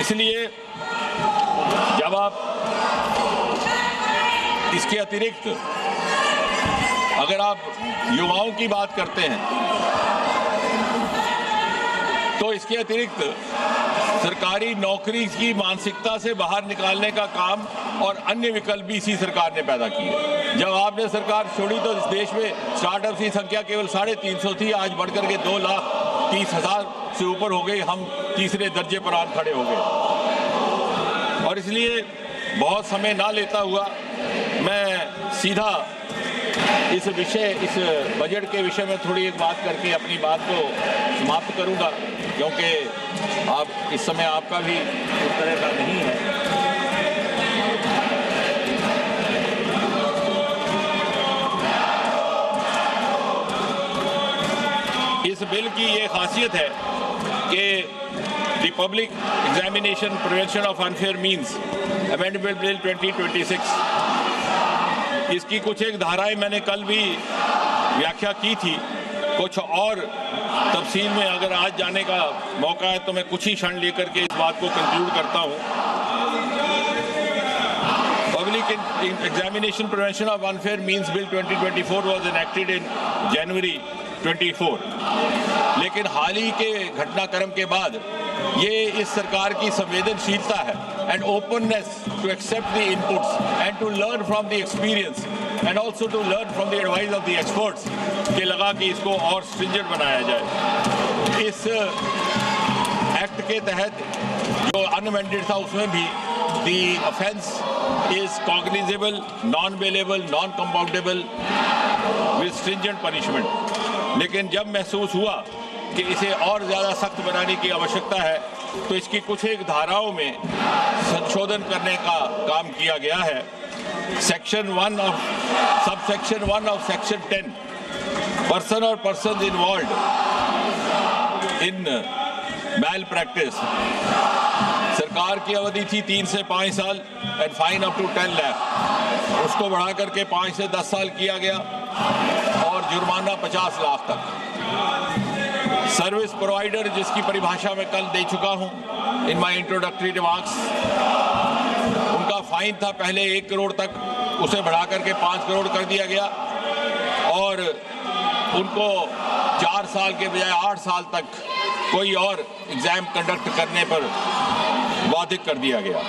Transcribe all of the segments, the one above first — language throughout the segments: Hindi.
इसलिए जब आप इसके अतिरिक्त अगर आप युवाओं की बात करते हैं तो इसके अतिरिक्त सरकारी नौकरी की मानसिकता से बाहर निकालने का काम और अन्य विकल्प भी इसी सरकार ने पैदा किए। जब आपने सरकार छोड़ी तो इस देश में स्टार्टअप की संख्या केवल 350 थी, आज बढ़कर के 2,30,000 से ऊपर हो गई। हम तीसरे दर्जे पर आन खड़े हो गए। और इसलिए बहुत समय ना लेता हुआ मैं सीधा इस बजट के विषय में थोड़ी एक बात करके अपनी बात को समाप्त करूंगा, क्योंकि आप इस समय आपका भी उस तरह का नहीं है। इस बिल की ये खासियत है कि the public examination prevention of unfair means amendment bill 2026, इसकी कुछ एक धाराएं मैंने कल भी व्याख्या की थी। कुछ और तफसील में अगर आज जाने का मौका है तो मैं कुछ ही क्षण लेकर के इस बात को कंक्लूड करता हूं। Public examination prevention of unfair means bill 2024 was enacted in January 24, लेकिन हाल ही के घटनाक्रम के बाद ये इस सरकार की संवेदनशीलता है and openness to accept the inputs and to learn from the experience and also to learn from the advice of the experts के लगा कि इसको और स्ट्रिंजेंट बनाया जाए। इस एक्ट के तहत जो अनअमेंडेड था उसमें भी the offence is cognizable, non bailable, non compoundable with stringent punishment. लेकिन जब महसूस हुआ कि इसे और ज़्यादा सख्त बनाने की आवश्यकता है तो इसकी कुछ एक धाराओं में संशोधन करने का काम किया गया है। Section 1 of subsection 1 of section 10, person और person involve in malpractice, सरकार की अवधि थी 3 से 5 साल and fine up to 10 lakh, उसको बढ़ा करके 5 से 10 साल किया गया और जुर्माना 50 लाख तक। सर्विस प्रोवाइडर, जिसकी परिभाषा मैं कल दे चुका हूं इन माय इंट्रोडक्टरी रिमार्क्स, उनका फाइन था पहले 1 करोड़ तक, उसे बढ़ा करके 5 करोड़ कर दिया गया और उनको 4 साल के बजाय 8 साल तक कोई और एग्जाम कंडक्ट करने पर बाधित कर दिया गया।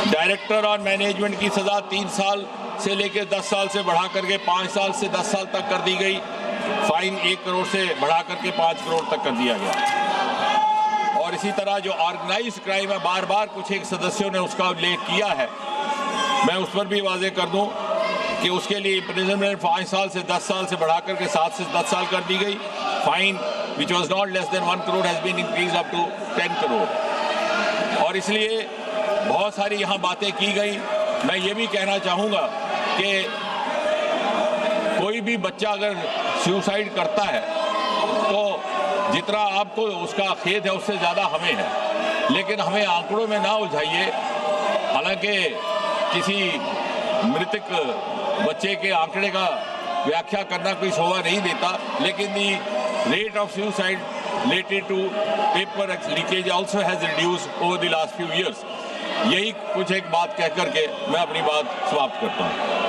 डायरेक्टर और मैनेजमेंट की सजा 3 साल से लेकर 10 साल से बढ़ा करके 5 साल से 10 साल तक कर दी गई। फाइन 1 करोड़ से बढ़ा करके 5 करोड़ तक कर दिया गया। और इसी तरह जो ऑर्गेनाइज्ड क्राइम है, बार बार कुछ एक सदस्यों ने उसका उल्लेख किया है, मैं उस पर भी वाजे कर दूं कि उसके लिए इम्प्रिजनमेंट 5 साल से 10 साल से बढ़ा करके 7 से 10 साल कर दी गई। Fine which was not less than 1 crore has been increase up to 10 crore. और इसलिए बहुत सारी यहाँ बातें की गई। मैं ये भी कहना चाहूँगा कि कोई भी बच्चा अगर सुसाइड करता है तो जितना आपको उसका खेद है उससे ज़्यादा हमें है, लेकिन हमें आंकड़ों में ना उलझाइए। हालांकि किसी मृतक बच्चे के आंकड़े का व्याख्या करना कोई शोभा नहीं देता, लेकिन the rate of suicide related to paper leakage also has reduced over the last few years. यही कुछ एक बात कह करके मैं अपनी बात समाप्त करता हूँ।